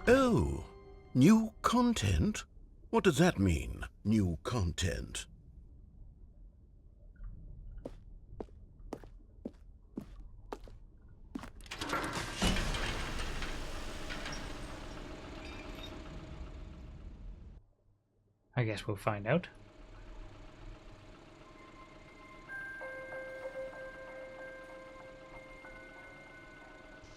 Oh, new content? What does that mean, new content? I guess we'll find out.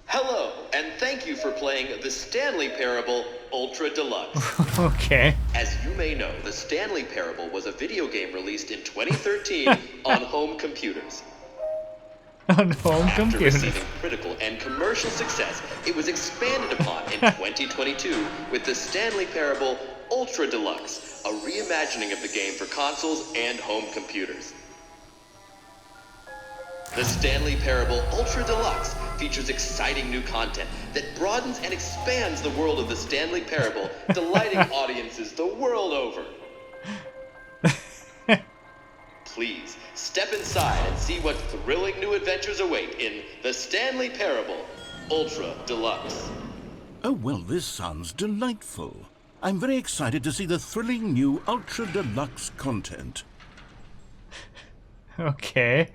Hello, and thank you for playing the Stanley Parable Ultra Deluxe. Okay. As you may know, the Stanley Parable was a video game released in 2013 on home computers. On home After computers. receiving critical and commercial success, it was expanded upon in 2022 with the Stanley Parable Ultra Deluxe, a reimagining of the game for consoles and home computers. The Stanley Parable Ultra Deluxe features exciting new content that broadens and expands the world of the Stanley Parable, delighting audiences the world over. Please, step inside and see what thrilling new adventures await in the Stanley Parable Ultra Deluxe. Oh, well, this sounds delightful. I'm very excited to see the thrilling new Ultra Deluxe content. Okay.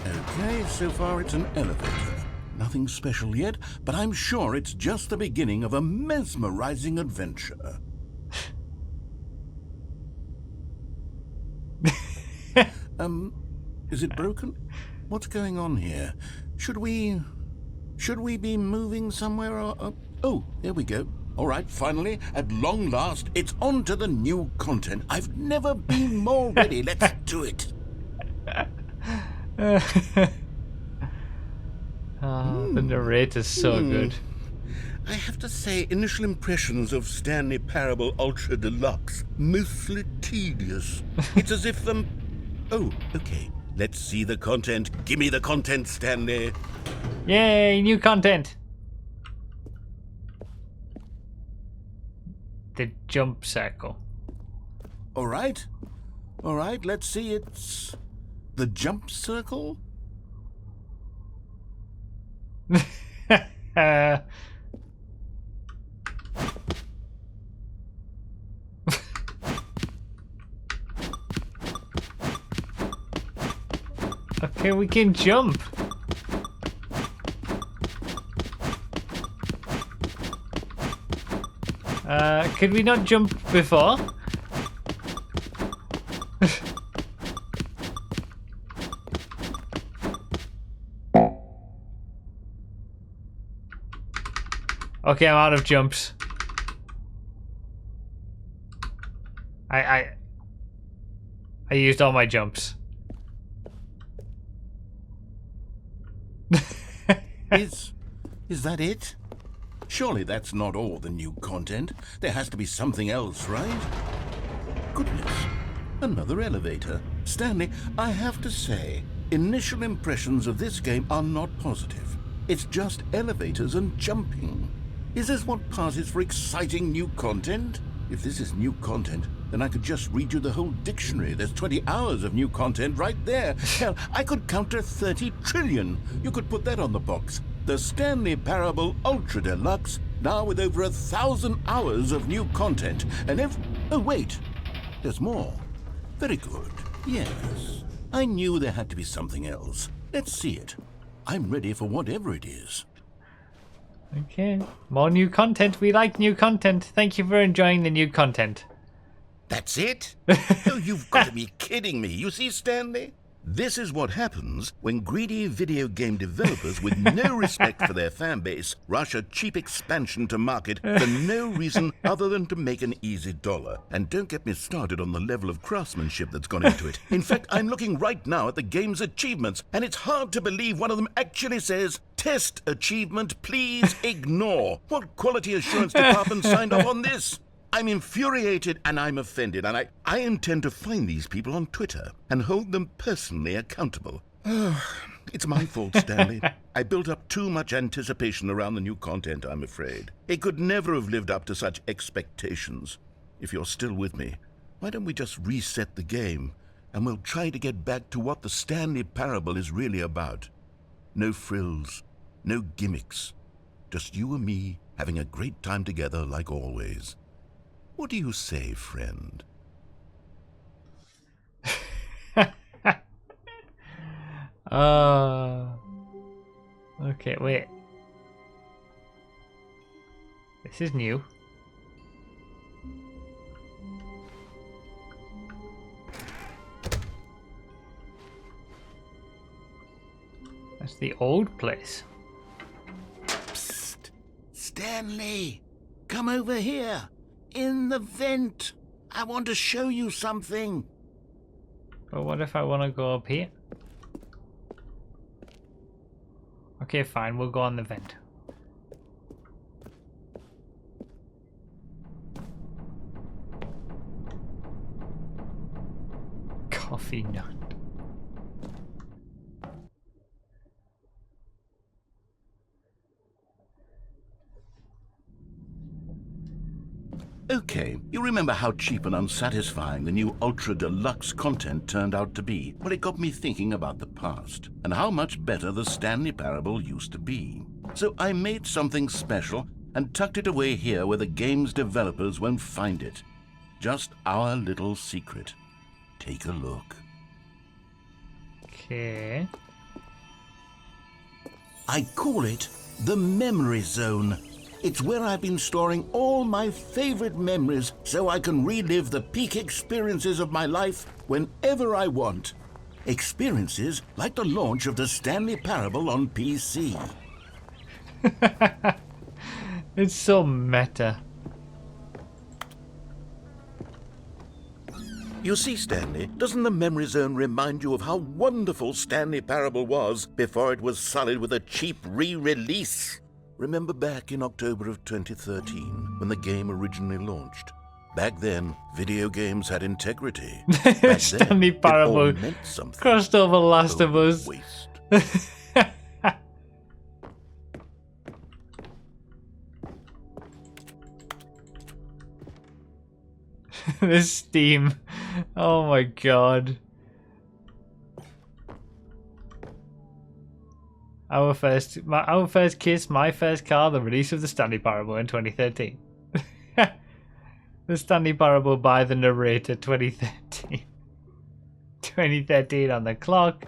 Okay, so far it's an elevator. Nothing special yet, but I'm sure it's just the beginning of a mesmerizing adventure. Is it broken? What's going on here? Should we be moving somewhere or... Oh, there we go. All right, finally, at long last, it's on to the new content. I've never been more ready. Let's do it. The narrator's so good. I have to say, initial impressions of Stanley Parable Ultra Deluxe, mostly tedious. It's as if Oh, okay. Let's see the content. Give me the content, Stanley. Yay, new content. The jump circle. All right, let's see. It's the jump circle? Okay, we can jump. Could we not jump before? Okay, I'm out of jumps. I used all my jumps. Is that it? Surely that's not all the new content. There has to be something else, right? Goodness, another elevator. Stanley, I have to say, initial impressions of this game are not positive. It's just elevators and jumping. Is this what passes for exciting new content? If this is new content, then I could just read you the whole dictionary. There's 20 hours of new content right there. Hell, I could count to 30 trillion. You could put that on the box. The Stanley Parable Ultra Deluxe, now with over 1,000 hours of new content. And oh, wait. There's more. Very good. Yes. I knew there had to be something else. Let's see it. I'm ready for whatever it is. Okay, more new content. We like new content. Thank you for enjoying the new content. That's it? Oh, you've got to be kidding me. You see, Stanley? This is what happens when greedy video game developers with no respect for their fan base rush a cheap expansion to market for no reason other than to make an easy dollar. And don't get me started on the level of craftsmanship that's gone into it. In fact, I'm looking right now at the game's achievements, and it's hard to believe one of them actually says, "Test achievement, please ignore." What quality assurance department signed off on this? I'm infuriated and I'm offended, and I intend to find these people on Twitter and hold them personally accountable. It's my fault, Stanley. I built up too much anticipation around the new content, I'm afraid. It could never have lived up to such expectations. If you're still with me, why don't we just reset the game and we'll try to get back to what the Stanley Parable is really about. No frills, no gimmicks, Just you and me having a great time together like always. What do you say, friend? Okay, wait. This is new. That's the old place. Psst! Stanley! Come over here! In the vent! I want to show you something! But what if I want to go up here? Okay, fine, we'll go on the vent. Coffee nut. Okay, you remember how cheap and unsatisfying the new Ultra Deluxe content turned out to be? Well, it got me thinking about the past, and how much better the Stanley Parable used to be. So I made something special and tucked it away here where the game's developers won't find it. Just our little secret. Take a look. Okay. I call it the Memory Zone. It's where I've been storing all my favorite memories so I can relive the peak experiences of my life whenever I want. Experiences like the launch of the Stanley Parable on PC. It's so meta. You see, Stanley, doesn't the Memory Zone remind you of how wonderful Stanley Parable was before it was sullied with a cheap re-release? Remember back in October of 2013, when the game originally launched? Back then, video games had integrity. Back Stanley then, Parable it all meant something. crossed over Last of Us. Waste. This Steam. Oh my god. Our first kiss, my first car, the release of the Stanley Parable in 2013. The Stanley Parable by the narrator 2013. 2013 on the clock.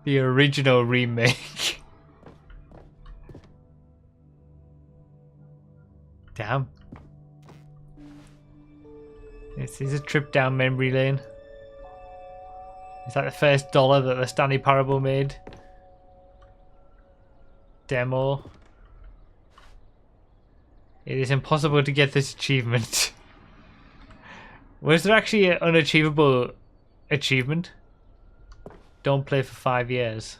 The original remake. Damn. This is a trip down memory lane. Is that the first dollar that the Stanley Parable made? Demo. It is impossible to get this achievement. Was there actually an unachievable achievement? Don't play for 5 years.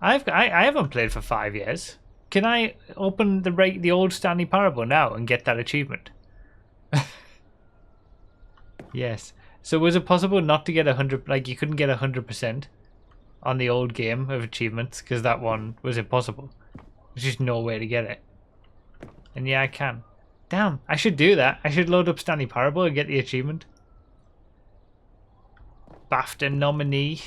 I haven't played for 5 years. Can I open the old Stanley Parable now and get that achievement? Yes. So was it possible not to get 100? Like you couldn't get 100% on the old game of achievements because that one was impossible. There's just no way to get it. And yeah, I can. Damn, I should do that. I should load up Stanley Parable and get the achievement. BAFTA nominee.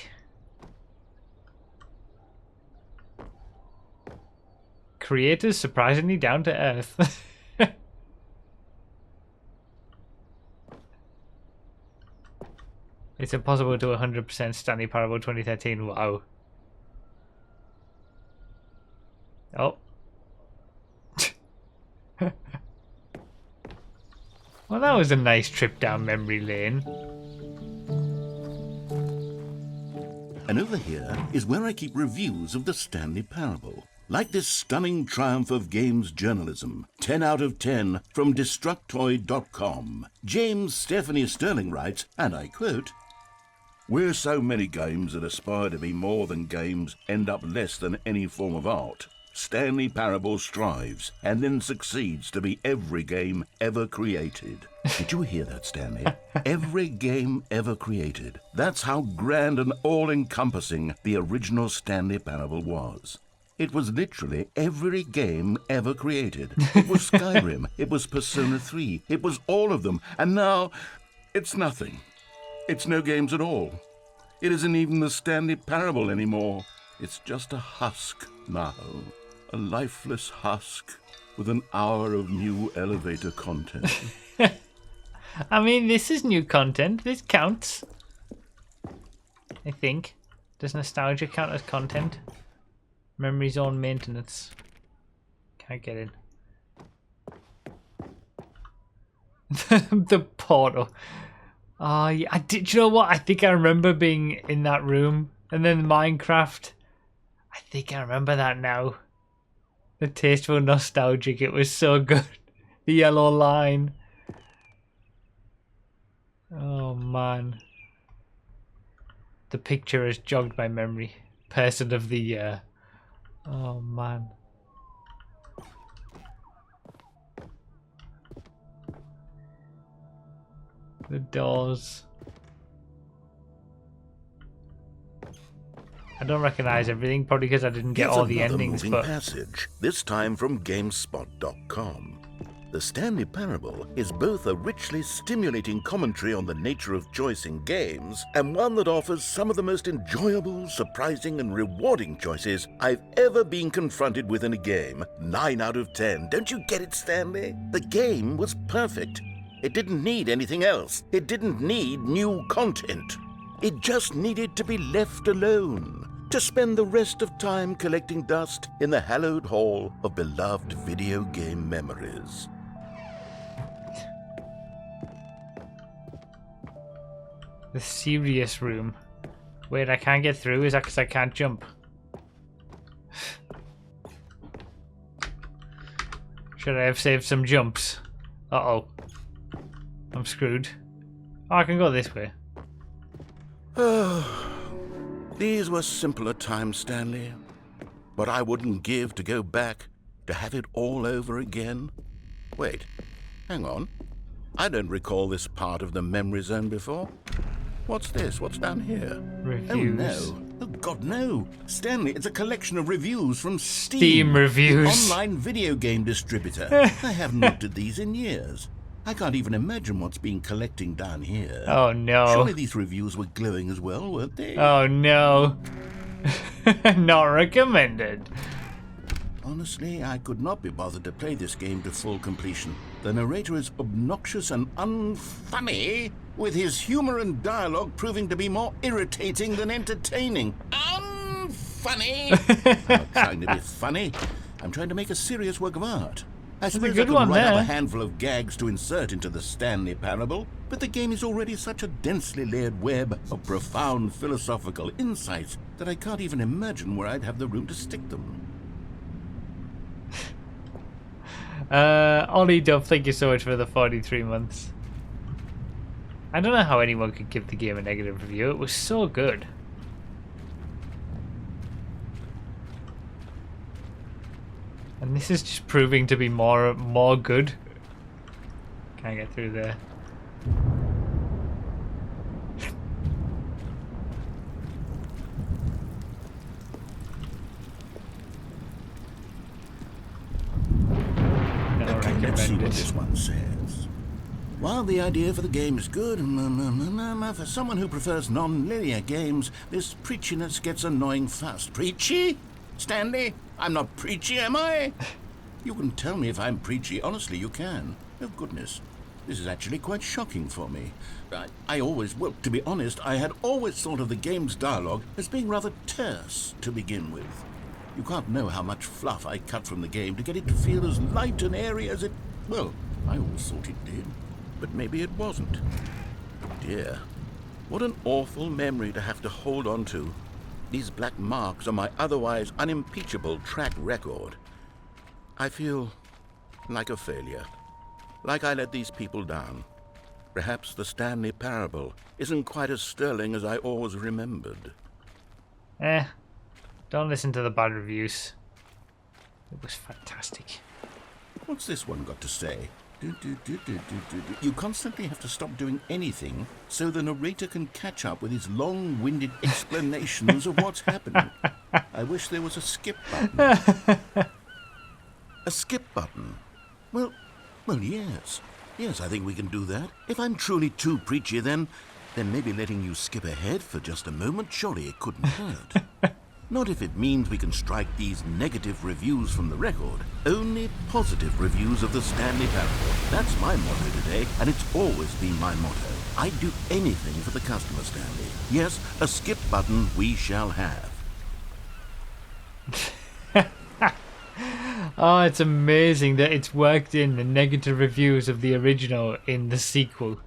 Creators surprisingly down to earth. It's impossible to 100% Stanley Parable 2013. Wow. Oh. Well, that was a nice trip down memory lane. And over here is where I keep reviews of the Stanley Parable. Like this stunning triumph of games journalism, 10 out of 10 from Destructoid.com. James Stephanie Sterling writes, and I quote, "Where so many games that aspire to be more than games end up less than any form of art, Stanley Parable strives and then succeeds to be every game ever created." Did you hear that, Stanley? Every game ever created. That's how grand and all-encompassing the original Stanley Parable was. It was literally every game ever created. It was Skyrim, it was Persona 3, it was all of them, and now it's nothing. It's no games at all. It isn't even the Stanley Parable anymore. It's just a husk now. A lifeless husk with an hour of new elevator content. I mean, this is new content. This counts. I think. Does nostalgia count as content? Memory zone maintenance. Can't get in. The portal. Oh, yeah. I did. Do you know what? I think I remember being in that room. And then Minecraft. I think I remember that now. The tasteful nostalgic. It was so good. The yellow line. Oh, man. The picture has jogged my memory. Person of the year. Oh, man. The doors. I don't recognize everything, probably because I didn't get Here's all the another endings, moving but passage, this time from GameSpot.com. The Stanley Parable is both a richly stimulating commentary on the nature of choice in games and one that offers some of the most enjoyable, surprising, and rewarding choices I've ever been confronted with in a game. 9 out of 10. Don't you get it, Stanley? The game was perfect. It didn't need anything else. It didn't need new content. It just needed to be left alone, to spend the rest of time collecting dust in the hallowed hall of beloved video game memories. the serious room. Wait, I can't get through? Is that because I can't jump? Should I have saved some jumps? Uh-oh. I'm screwed. Oh, I can go this way. These were simpler times, Stanley. But I wouldn't give to go back, to have it all over again. Wait, hang on. I don't recall this part of the memory zone before. What's this? What's down here? Reviews. Oh, no. Oh, God, no. Stanley, it's a collection of reviews from Steam. Steam reviews. The online video game distributor. I haven't looked at these in years. I can't even imagine what's been collecting down here. Oh, no. Surely these reviews were glowing as well, weren't they? Oh, no. Not recommended. Honestly, I could not be bothered to play this game to full completion. The narrator is obnoxious and unfunny, with his humor and dialogue proving to be more irritating than entertaining. Unfunny! I'm not trying to be funny. I'm trying to make a serious work of art. I suppose I good could one write up there. a handful of gags to insert into the Stanley Parable, but the game is already such a densely layered web of profound philosophical insights that I can't even imagine where I'd have the room to stick them. Ollie Duff, thank you so much for the 43 months. I don't know how anyone could give the game a negative review. It was so good. And this is just proving to be more good. Can't get through there. Okay, let's see what this one says. While the idea for the game is good, for someone who prefers non-linear games, this preachiness gets annoying fast. Preachy? Stanley? I'm not preachy, am I? You can tell me if I'm preachy. Honestly, you can. Oh, goodness. This is actually quite shocking for me. Well, to be honest, I had always thought of the game's dialogue as being rather terse to begin with. You can't know how much fluff I cut from the game to get it to feel as light and airy as it... Well, I always thought it did. But maybe it wasn't. Dear, what an awful memory to have to hold on to. These black marks on my otherwise unimpeachable track record. I feel like a failure. Like I let these people down. Perhaps the Stanley Parable isn't quite as sterling as I always remembered. Don't listen to the bad reviews. It was fantastic. What's this one got to say? You constantly have to stop doing anything so the narrator can catch up with his long-winded explanations of what's happening. I wish there was a skip button. A skip button? Well, yes. Yes, I think we can do that. If I'm truly too preachy, then maybe letting you skip ahead for just a moment, surely it couldn't hurt. Not if it means we can strike these negative reviews from the record. Only positive reviews of the Stanley Parable. That's my motto today, and it's always been my motto. I'd do anything for the customer, Stanley. Yes, a skip button we shall have. Oh, it's amazing that it's worked in the negative reviews of the original in the sequel.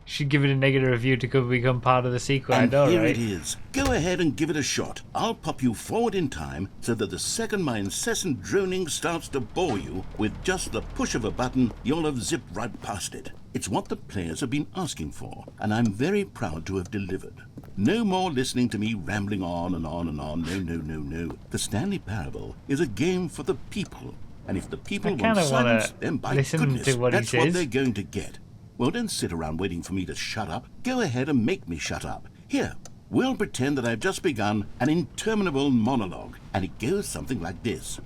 Should give it a negative review to become part of the sequel. And I know, here right? it is. Go ahead and give it a shot. I'll pop you forward in time so that the second my incessant droning starts to bore you, with just the push of a button, you'll have zipped right past it. It's what the players have been asking for, and I'm very proud to have delivered. No more listening to me rambling on and on and on. No, no, no, no. The Stanley Parable is a game for the people. And if the people want silence, then by goodness, to what that's he what says. they're going to get. Well, don't sit around waiting for me to shut up. Go ahead and make me shut up. Here, we'll pretend that I've just begun an interminable monologue, and it goes something like this.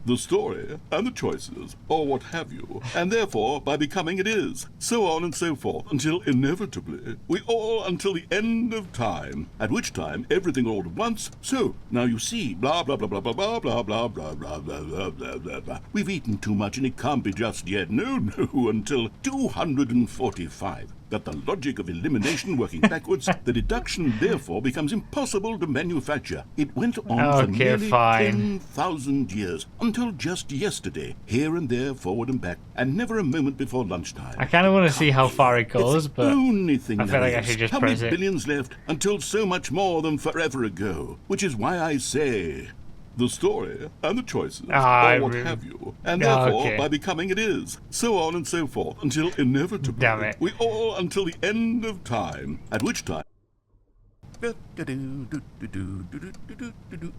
The story and the choices, or what have you, and therefore by becoming it is, so on and so forth, until inevitably we all until the end of time, at which time everything all at once. So now you see, blah blah blah blah blah blah blah blah blah blah blah blah blah blah blah. We've eaten too much and it can't be just yet. No, no, until 245. That the logic of elimination working backwards, the deduction therefore becomes impossible to manufacture. It went on for nearly 10,000 years, until just yesterday, here and there, forward and back, and never a moment before lunchtime. I kind of want to see how far it goes, it's but the only thing I feel like I should just how press many it. billions left until so much more than forever ago? Which is why I say... the story and the choices, or what have you, and therefore by becoming it is, so on and so forth, until inevitably Damn it. we all until the end of time, at which time...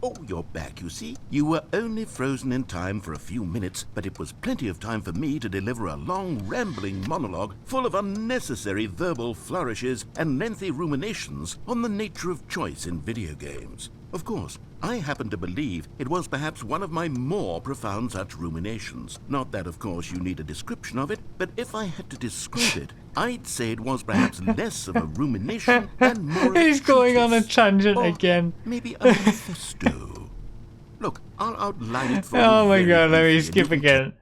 Oh, you're back, you see. You were only frozen in time for a few minutes, but it was plenty of time for me to deliver a long, rambling monologue full of unnecessary verbal flourishes and lengthy ruminations on the nature of choice in video games. Of course, I happen to believe it was perhaps one of my more profound such ruminations. Not that, of course, you need a description of it, but if I had to describe it, I'd say it was perhaps less of a rumination and more of a He's going on a treatise, tangent or again. maybe a manifesto. Look, I'll outline it for you. Oh my very god, let me briefly, skip and you again.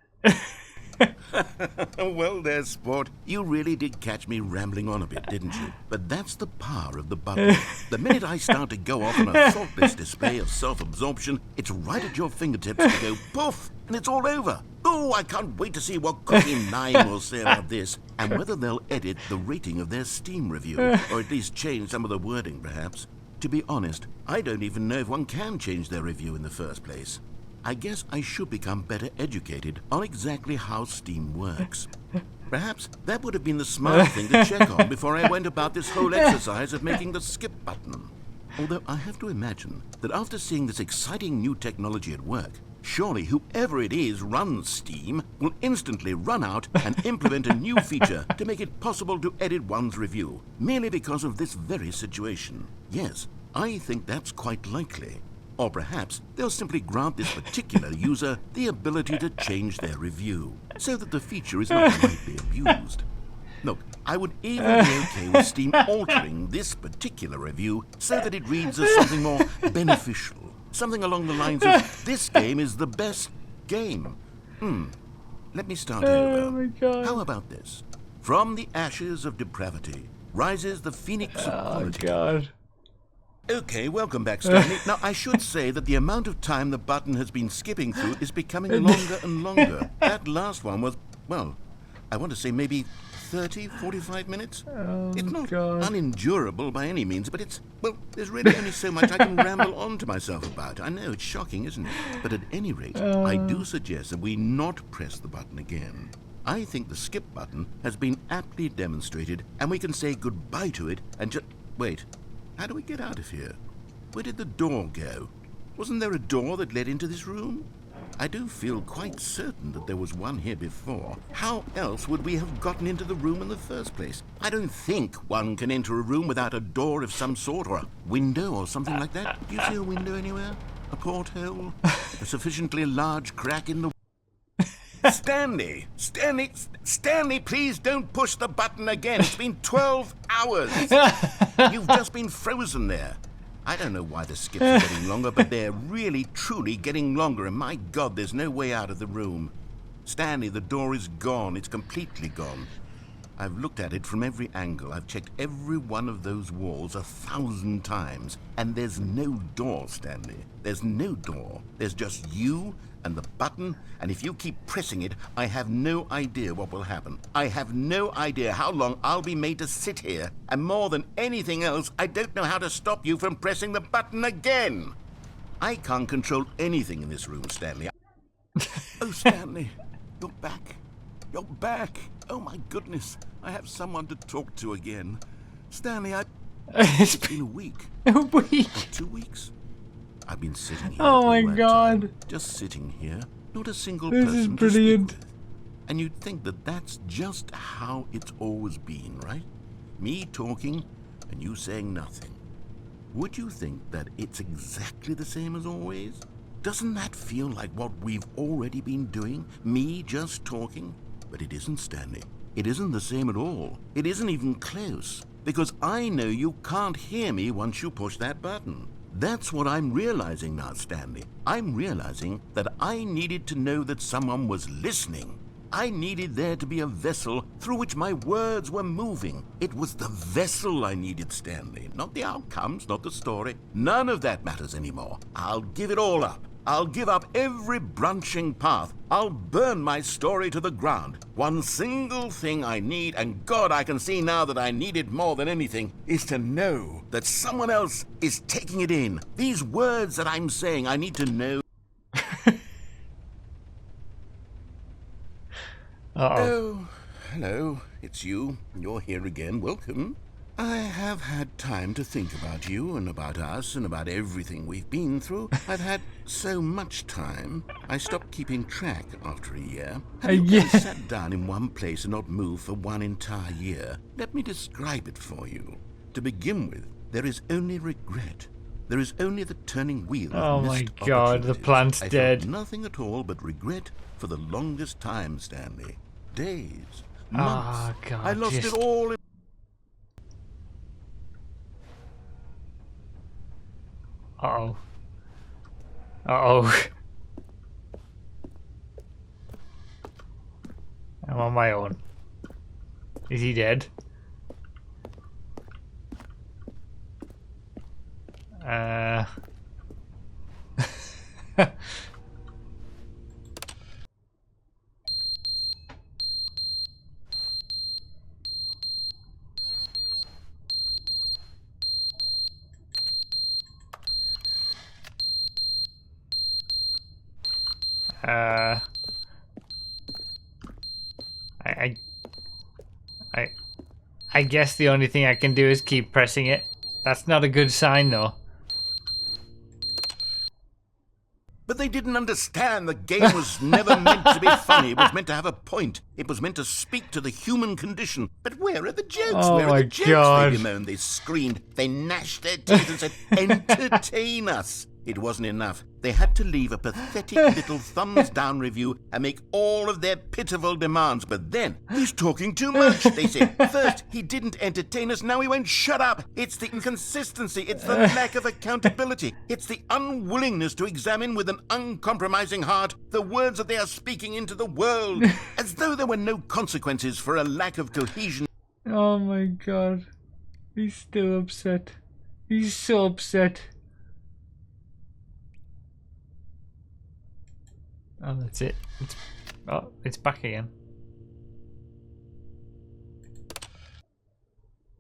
Well there, sport. You really did catch me rambling on a bit, didn't you? But that's the power of the button. The minute I start to go off on a thoughtless display of self-absorption, it's right at your fingertips to go poof, and it's all over. Oh, I can't wait to see what Cookie 9 will say about this, and whether they'll edit the rating of their Steam review, or at least change some of the wording, perhaps. To be honest, I don't even know if one can change their review in the first place. I guess I should become better educated on exactly how Steam works. Perhaps that would have been the smart thing to check on before I went about this whole exercise of making the skip button. Although I have to imagine that after seeing this exciting new technology at work, surely whoever it is runs Steam will instantly run out and implement a new feature to make it possible to edit one's review, merely because of this very situation. Yes, I think that's quite likely. Or perhaps they'll simply grant this particular user the ability to change their review, so that the feature is not widely abused. Look, I would even be okay with Steam altering this particular review so that it reads as something more beneficial. Something along the lines of, this game is the best game. Let me start over. Oh my god. How about this? From the ashes of depravity rises the phoenix of Oh quality. god. Okay, welcome back, Stanley. Now, I should say that the amount of time the button has been skipping through is becoming longer and longer. That last one was, well, I want to say maybe 30, 45 minutes. It's not unendurable by any means, but it's, well, there's really only so much I can ramble on to myself about. I know, it's shocking, isn't it? But at any rate, I do suggest that we not press the button again. I think the skip button has been aptly demonstrated, and we can say goodbye to it and just... Wait. How do we get out of here? Where did the door go? Wasn't there a door that led into this room? I do feel quite certain that there was one here before. How else would we have gotten into the room in the first place? I don't think one can enter a room without a door of some sort, or a window or something like that. Do you see a window anywhere? A porthole? A sufficiently large crack in the... Stanley, please don't push the button again. It's been 12 hours. You've just been frozen there. I don't know why the skips are getting longer, but they're really, truly getting longer, and my God, there's no way out of the room. Stanley, the door is gone. It's completely gone. I've looked at it from every angle. I've checked every one of those walls 1,000 times, and there's no door, Stanley. There's no door. There's just you and the button, and if you keep pressing it, I have no idea what will happen. I have no idea how long I'll be made to sit here, and more than anything else, I don't know how to stop you from pressing the button again. I can't control anything in this room, Stanley. Oh, Stanley, you're back. You're back. Oh, my goodness. I have someone to talk to again. Stanley, it's been a week. A week. Or 2 weeks. I've been sitting here. Oh my all that God. time, just sitting here. Not a single This person is to speak brilliant. with. And you'd think that that's just how it's always been, right? Me talking and you saying nothing. Would you think that it's exactly the same as always? Doesn't that feel like what we've already been doing? Me just talking? But it isn't, Stanley. It isn't the same at all. It isn't even close. Because I know you can't hear me once you push that button. That's what I'm realizing now, Stanley. I'm realizing that I needed to know that someone was listening. I needed there to be a vessel through which my words were moving. It was the vessel I needed, Stanley. Not the outcomes, not the story. None of that matters anymore. I'll give it all up. I'll give up every branching path. I'll burn my story to the ground. One single thing I need, and God, I can see now that I need it more than anything, is to know that someone else is taking it in. These words that I'm saying, I need to know. Oh, hello. It's you. You're here again. Welcome. I have had time to think about you and about us and about everything we've been through. I've had so much time. I stopped keeping track after a year. Have you ever sat down in one place and not moved for one entire year? Let me describe it for you. To begin with, there is only regret. There is only the turning wheel of Oh my missed God, the opportunities. plant's I dead. felt nothing at all but regret for the longest time, Stanley. Days, Oh months. God, I lost just... it all in Uh-oh. Uh-oh. I'm on my own. Is he dead? I guess the only thing I can do is keep pressing it. That's not a good sign, though. But they didn't understand the game was never meant to be funny. It was meant to have a point. It was meant to speak to the human condition. But where are the jokes? Oh where are my the jokes? God. They bemoaned, they screamed, they gnashed their teeth and said, entertain us. It wasn't enough. They had to leave a pathetic little thumbs-down review and make all of their pitiful demands. But then, he's talking too much, they said. First, he didn't entertain us, now he won't shut up. It's the inconsistency, it's the lack of accountability. It's the unwillingness to examine with an uncompromising heart the words that they are speaking into the world. As though there were no consequences for a lack of cohesion. Oh my God. He's still upset. He's so upset. Oh, that's it. It's back again.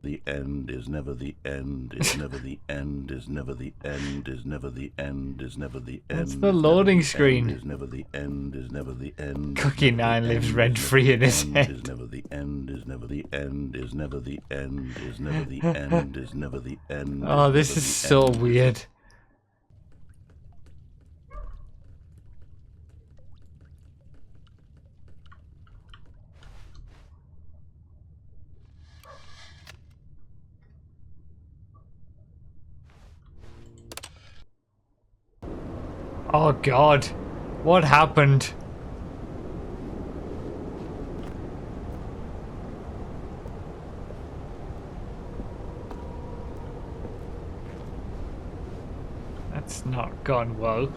The end is never the end, is never the end, is never the end, is never the end, is never the end. That's the loading screen. Is never the end, is never the end. Cookie 9 lives rent-free in his head. Is never the end, is never the end, is never the end, is never the end, is never the end. Oh, this is so weird. Oh God, what happened? gone whoa.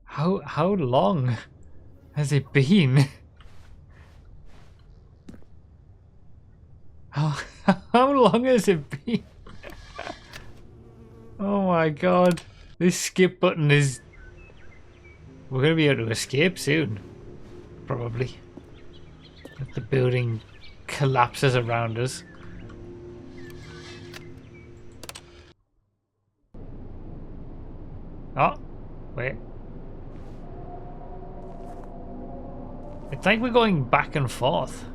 How long has it been? How long has it been? Oh my god. This skip button is... We're going to be able to escape soon. Probably. If the building collapses around us. Oh, wait. It's like we're going back and forth.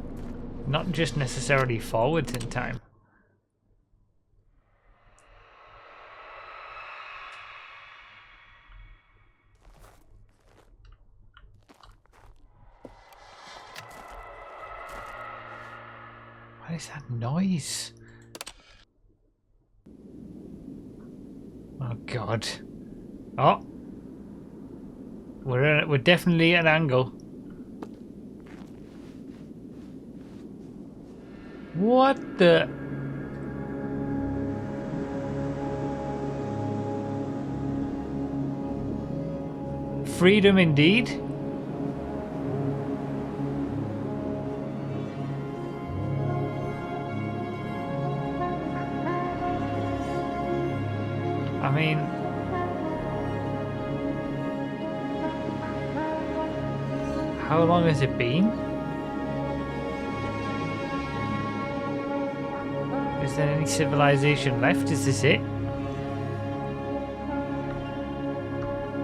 Not just necessarily forwards in time. What is that noise? Oh god. Oh. We're definitely at an angle. What the... Freedom indeed. I mean... How long has it been? Is there any civilization left? Is this it?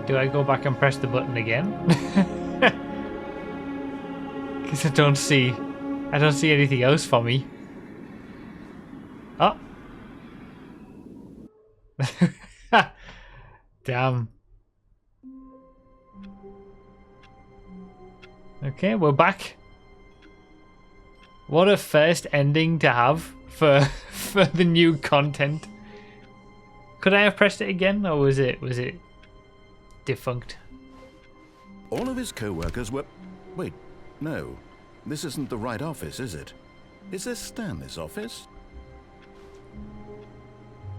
Do I go back and press the button again? Because I don't see anything else for me. Oh. Damn. Okay, we're back. What a first ending to have for the new content. Could I have pressed it again, or was it defunct? All of his co-workers were... Wait, no. This isn't the right office, is it? Is this Stanley's office?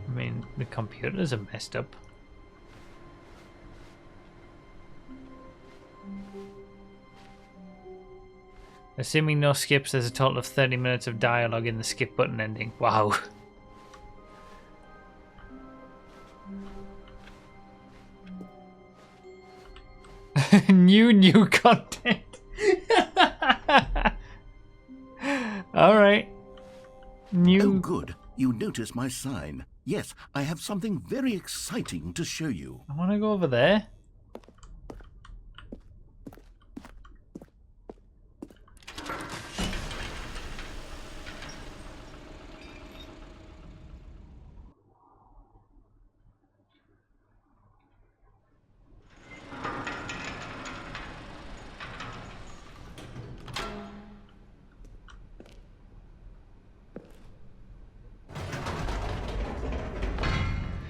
I mean, the computers are messed up. Assuming no skips, there's a total of 30 minutes of dialogue in the skip button ending. Wow. New content. Alright. Oh, good. You noticed my sign. Yes, I have something very exciting to show you. I want to go over there.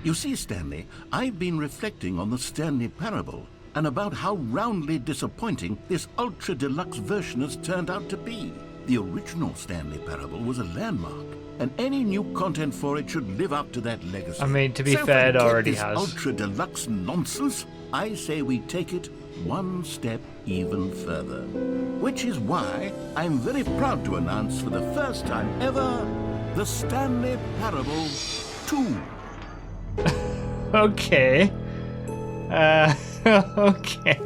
You see, Stanley, I've been reflecting on the Stanley parable and about how roundly disappointing this ultra deluxe version has turned out to be. The original Stanley parable was a landmark, and any new content for it should live up to that legacy. I mean, to be So fair, it forget already this has. ultra deluxe nonsense. I say we take it one step even further. Which is why I'm very proud to announce for the first time ever, the Stanley Parable 2. Okay. Okay.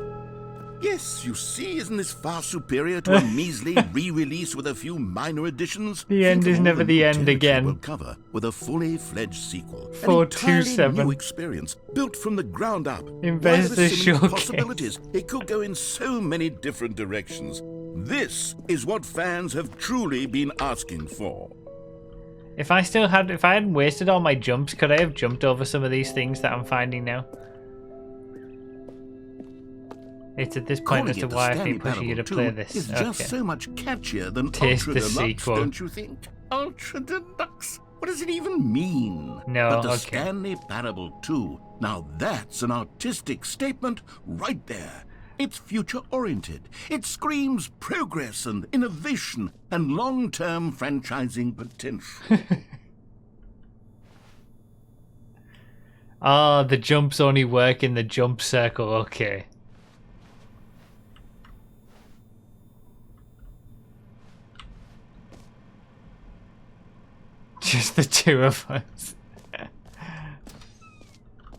Yes, you see, isn't this far superior to a measly re-release with a few minor additions? The end Think is of all never the end territory again. We'll cover with a fully fledged sequel. 427. An entirely new experience, built from the ground up. Investor Why, there are so many showcase. possibilities. It could go in so many different directions. This is what fans have truly been asking for. If I hadn't wasted all my jumps, could I have jumped over some of these things that I'm finding now? It's at this point Calling as to it the why I Stanley keep pushing you to Parable play 2 this. is just so much catchier than Taste Ultra the Deluxe, sequel. don't you think? Ultra Deluxe? What does it even mean? No, But the okay. Stanley Parable 2, now that's an artistic statement right there. It's future-oriented. It screams progress and innovation and long-term franchising potential. Oh, the jumps only work in the jump circle. Okay. Just the two of us.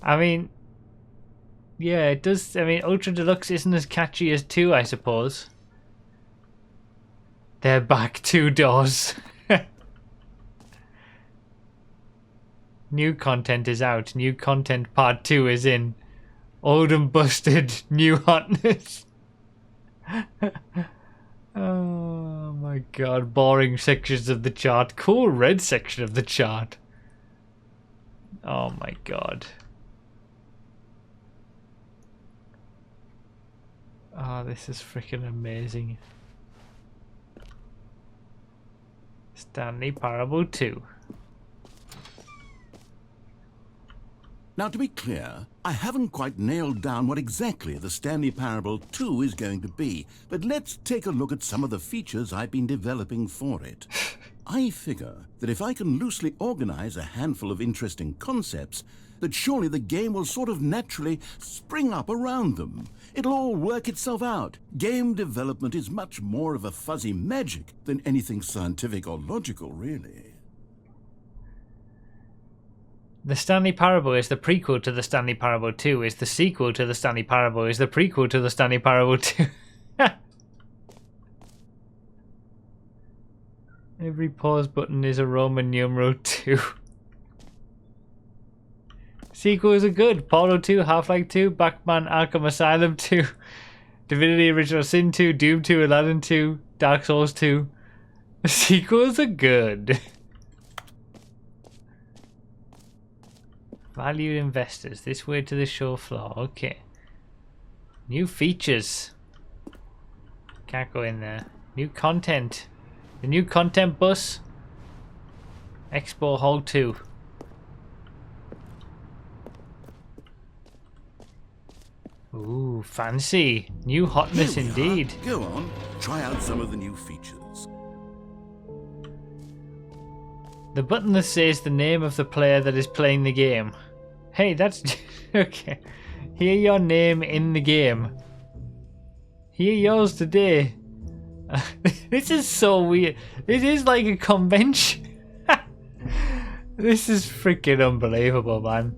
I mean, yeah, it does. I mean, Ultra Deluxe isn't as catchy as 2, I suppose. They're back 2 doors. New content is out. New content part 2 is in. Old and busted. New hotness. Oh my god. Boring sections of the chart. Cool red section of the chart. Oh my god. Oh, this is freaking amazing. Stanley Parable 2. Now, to be clear, I haven't quite nailed down what exactly the Stanley Parable 2 is going to be, but let's take a look at some of the features I've been developing for it. I figure that if I can loosely organize a handful of interesting concepts, that surely the game will sort of naturally spring up around them. It'll all work itself out. Game development is much more of a fuzzy magic than anything scientific or logical, really. The Stanley Parable is the prequel to the Stanley Parable 2, is the sequel to the Stanley Parable, is the prequel to the Stanley Parable 2. Every pause button is a Roman numeral 2. Sequels are good. Portal 2, Half-Life 2, Batman Arkham Asylum 2, Divinity Original Sin 2, Doom 2, Aladdin 2, Dark Souls 2. Sequels are good. Valued investors, this way to the show floor. Okay. New features. Can't go in there. New content. The new content bus. Expo Hall 2. Ooh, fancy. New hotness indeed. Go on, try out some of the new features. The button that says the name of the player that is playing the game. Hey, that's... okay. Hear your name in the game. Hear yours today. This is so weird. This is like a convention. This is freaking unbelievable, man.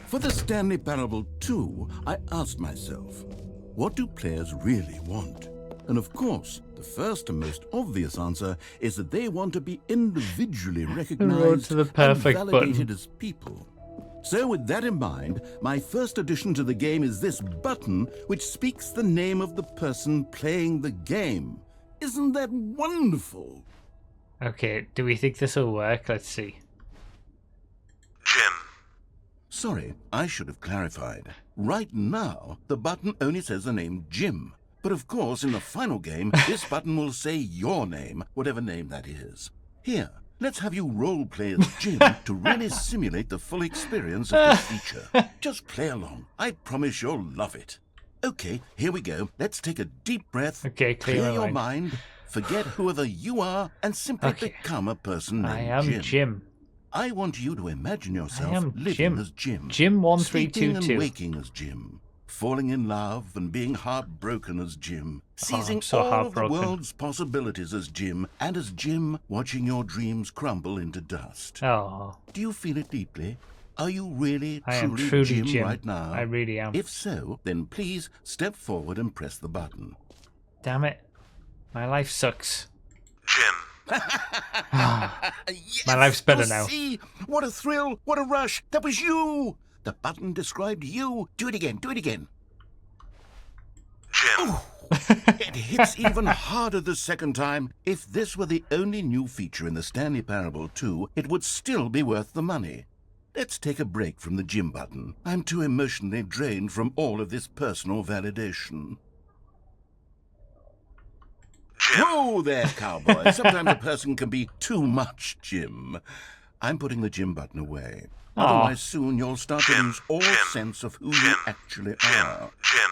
For the Stanley Parable 2, I asked myself, what do players really want? And of course, the first and most obvious answer is that they want to be individually recognized to the and perfect validated button. as people. So with that in mind, my first addition to the game is this button, which speaks the name of the person playing the game. Isn't that wonderful? Okay, do we think this will work? Let's see. Jim. Sorry, I should have clarified. Right now, the button only says the name Jim. But of course, in the final game, this button will say your name, whatever name that is. Here, let's have you role-play as Jim to really simulate the full experience of this feature. Just play along. I promise you'll love it. Okay, here we go. Let's take a deep breath, Okay, clear your my mind. mind, forget whoever you are, and simply Okay. become a person named I am Jim. I want you to imagine yourself I am living Jim. as Jim. Jim Sleeping and 1322. waking as Jim. Falling in love and being heartbroken as Jim. Seizing so all of the heartbroken. world's possibilities as Jim. And as Jim, watching your dreams crumble into dust. Oh, Do you feel it deeply? Are you really, I am truly truly Jim right now? I really am. If so, then please step forward and press the button. Damn it. My life sucks. Jim. Yes, My life's better you now. See? What a thrill! What a rush! That was you! The button described you. Do it again. Do it again. Jim. It hits even harder the second time. If this were the only new feature in the Stanley Parable 2, it would still be worth the money. Let's take a break from the Jim button. I'm too emotionally drained from all of this personal validation. Jim. Whoa there, cowboy. Sometimes a person can be too much Jim. I'm putting the Jim button away. Aw. Otherwise, soon you'll start to Jim, lose all Jim, sense of who you Jim, actually Jim. are. Jim.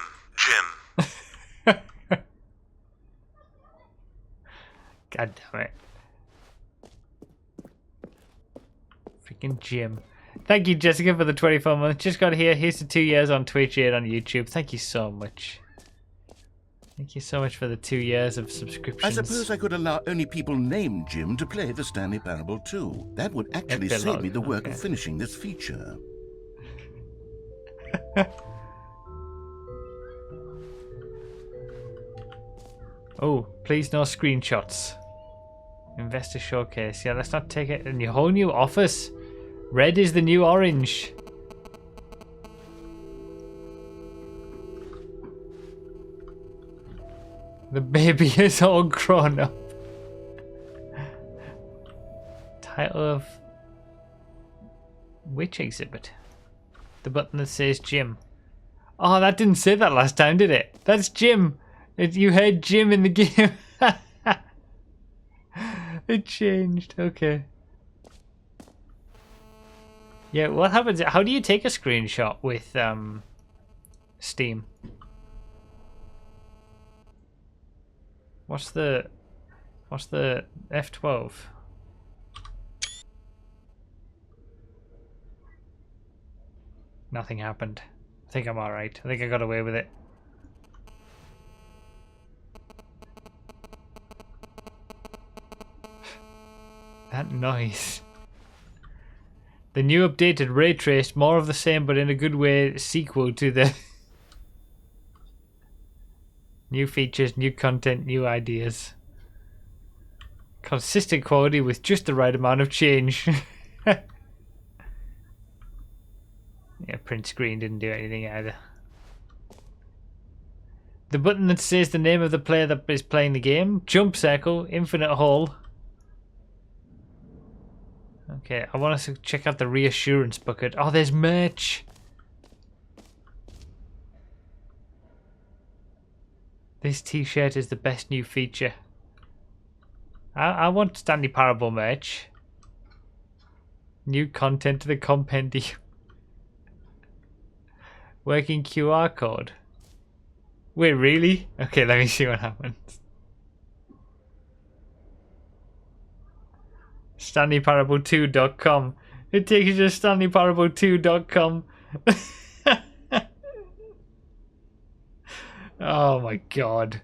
God damn it. Freaking Jim. Thank you, Jessica, for the 24 months. Just got here. Here's the 2 years on Twitch, 8 on YouTube. Thank you so much. Thank you so much for the 2 years of subscriptions. I suppose I could allow only people named Jim to play the Stanley Parable 2. That would actually save me the work of finishing this feature. Oh, please no screenshots. Investor showcase. Yeah, let's not take it in your whole new office. Red is the new orange. The baby is all grown up. Title of which exhibit? The button that says Jim. Oh, that didn't say that last time, did it? That's Jim. You heard Jim in the game. It changed. Okay. Yeah, what happens? How do you take a screenshot with Steam? What's the F12? Nothing happened. I think I'm alright. I think I got away with it. That noise. The new updated ray traced, more of the same but in a good way sequel to the new features, new content, new ideas. Consistent quality with just the right amount of change. Yeah, print screen didn't do anything either. The button that says the name of the player that is playing the game. Jump circle, infinite hole. Okay, I want us to check out the reassurance bucket. Oh, there's merch. This t-shirt is the best new feature. I want Stanley Parable merch. New content to the compendium. Working QR code. Wait, really? Okay, let me see what happens. StanleyParable2.com. It takes you to StanleyParable2.com. Oh my god.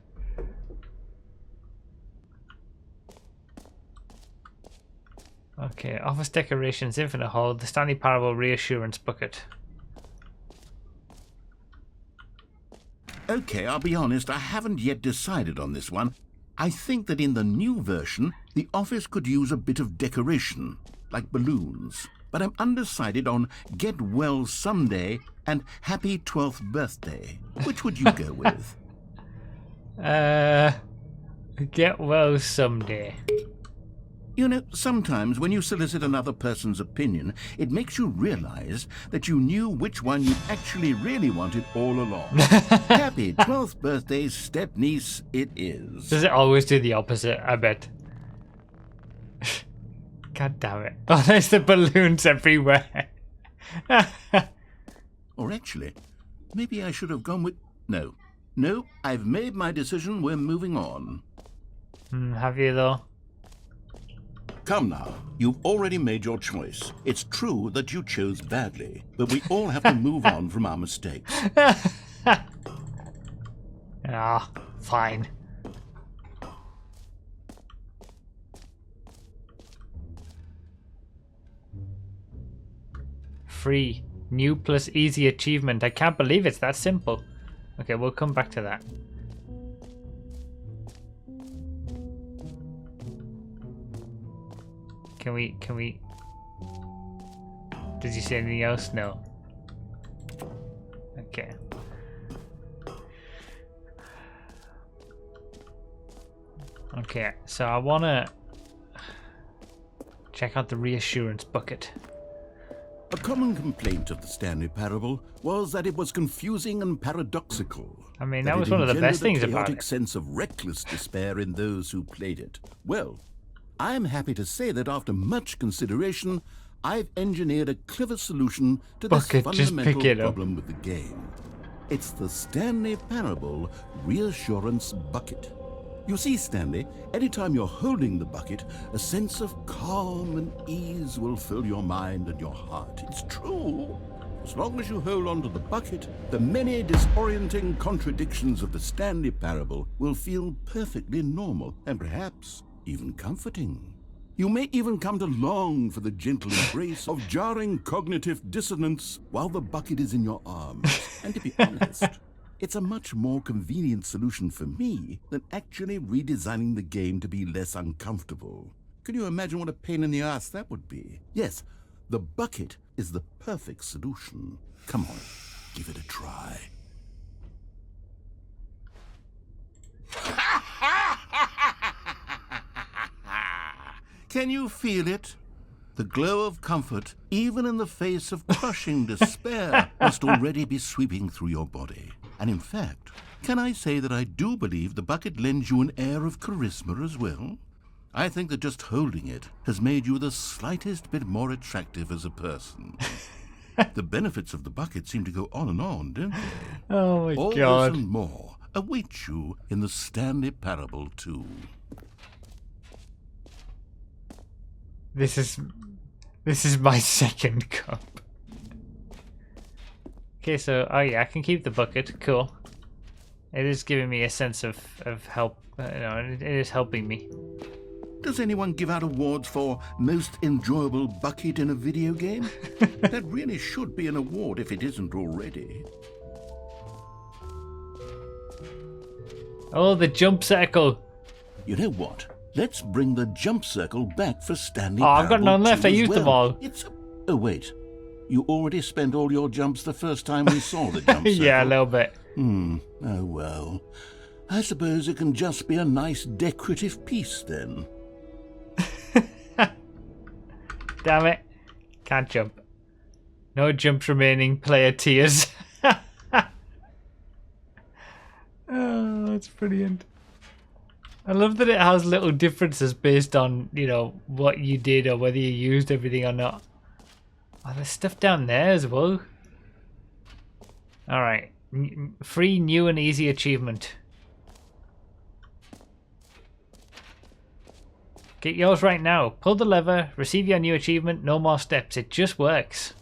Okay, office decorations, infinite hole, the Stanley Parable reassurance bucket. Okay, I'll be honest, I haven't yet decided on this one. I think that in the new version, the office could use a bit of decoration, like balloons. But I'm undecided on Get Well Someday and Happy 12th Birthday. Which would you go with? Get Well Someday. You know, sometimes when you solicit another person's opinion, it makes you realize that you knew which one you actually really wanted all along. Happy 12th birthday, step-niece, it is. Does it always do the opposite? I bet. God damn it. Oh, there's the balloons everywhere. Or actually, maybe I should have gone with... No, I've made my decision, we're moving on. Have you though? Come now, you've already made your choice. It's true that you chose badly, but we all have to move on from our mistakes. Ah, fine. Free. New plus easy achievement. I can't believe it's that simple. Okay, we'll come back to that. Can we... Did you say anything else? No. Okay. Okay, so I want to check out the reassurance bucket. A common complaint of the Stanley Parable was that it was confusing and paradoxical. I mean, that was one of the best things about it. A chaotic sense of reckless despair in those who played it. Well, I'm happy to say that after much consideration, I've engineered a clever solution to this fundamental problem with the game. It's the Stanley Parable Reassurance Bucket. You see, Stanley, anytime you're holding the bucket, a sense of calm and ease will fill your mind and your heart. It's true. As long as you hold on to the bucket, the many disorienting contradictions of the Stanley parable will feel perfectly normal and perhaps even comforting. You may even come to long for the gentle embrace of jarring cognitive dissonance while the bucket is in your arms. And to be honest, it's a much more convenient solution for me than actually redesigning the game to be less uncomfortable. Can you imagine what a pain in the ass that would be? Yes, the bucket is the perfect solution. Come on, give it a try. Can you feel it? The glow of comfort, even in the face of crushing despair, must already be sweeping through your body. And in fact, can I say that I do believe the bucket lends you an air of charisma as well? I think that just holding it has made you the slightest bit more attractive as a person. The benefits of the bucket seem to go on and on, don't they? Oh my All god. this and more await you in the Stanley Parable 2. This is my second cup. Okay, so oh yeah, I can keep the bucket. Cool. It is giving me a sense of help. It is helping me. Does anyone give out awards for most enjoyable bucket in a video game? That really should be an award if it isn't already. Oh, the jump circle. You know what? Let's bring the jump circle back for Stanley. Oh, I've got none left. I used them all. Oh wait, you already spent all your jumps the first time we saw the jump circle. Yeah, a little bit. Oh well. I suppose it can just be a nice decorative piece then. Damn it. Can't jump. No jumps remaining. Player tears. Oh, that's brilliant. I love that it has little differences based on, what you did or whether you used everything or not. Oh, there's stuff down there as well. Alright. Free, new and easy achievement. Get yours right now. Pull the lever, receive your new achievement, no more steps. It just works.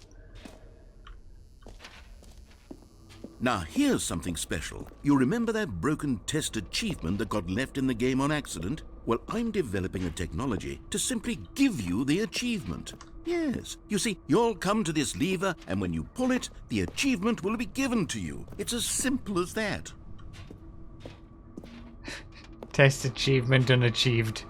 Now here's something special. You remember that broken test achievement that got left in the game on accident? Well, I'm developing a technology to simply give you the achievement. Yes, you see, you'll come to this lever and when you pull it, the achievement will be given to you. It's as simple as that. Test achievement unachieved.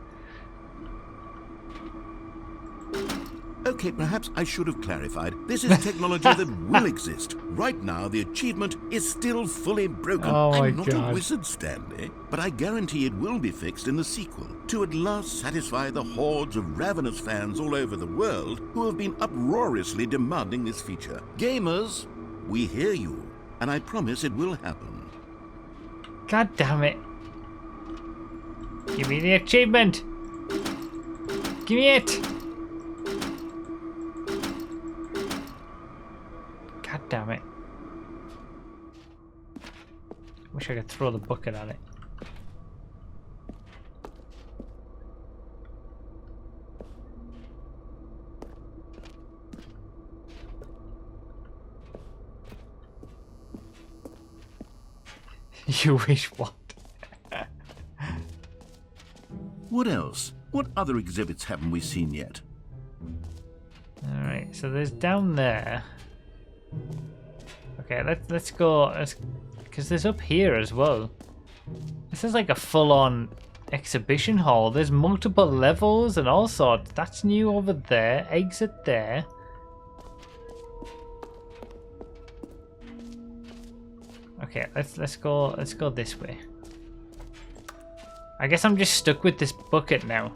Okay, perhaps I should have clarified. This is technology that will exist. Right now, the achievement is still fully broken. Oh my I'm not God. a wizard, Stanley, but I guarantee it will be fixed in the sequel to at last satisfy the hordes of ravenous fans all over the world who have been uproariously demanding this feature. Gamers, we hear you, and I promise it will happen. God damn it. Give me the achievement. Give me it. God damn it. Wish I could throw the bucket at it. You wish what? What else? What other exhibits haven't we seen yet? Alright, so there's down there. Okay, let's go, because there's up here as well. This is like a full-on exhibition hall. There's multiple levels and all sorts. That's new over there. Exit there. Okay, let's go this way. I guess I'm just stuck with this bucket now.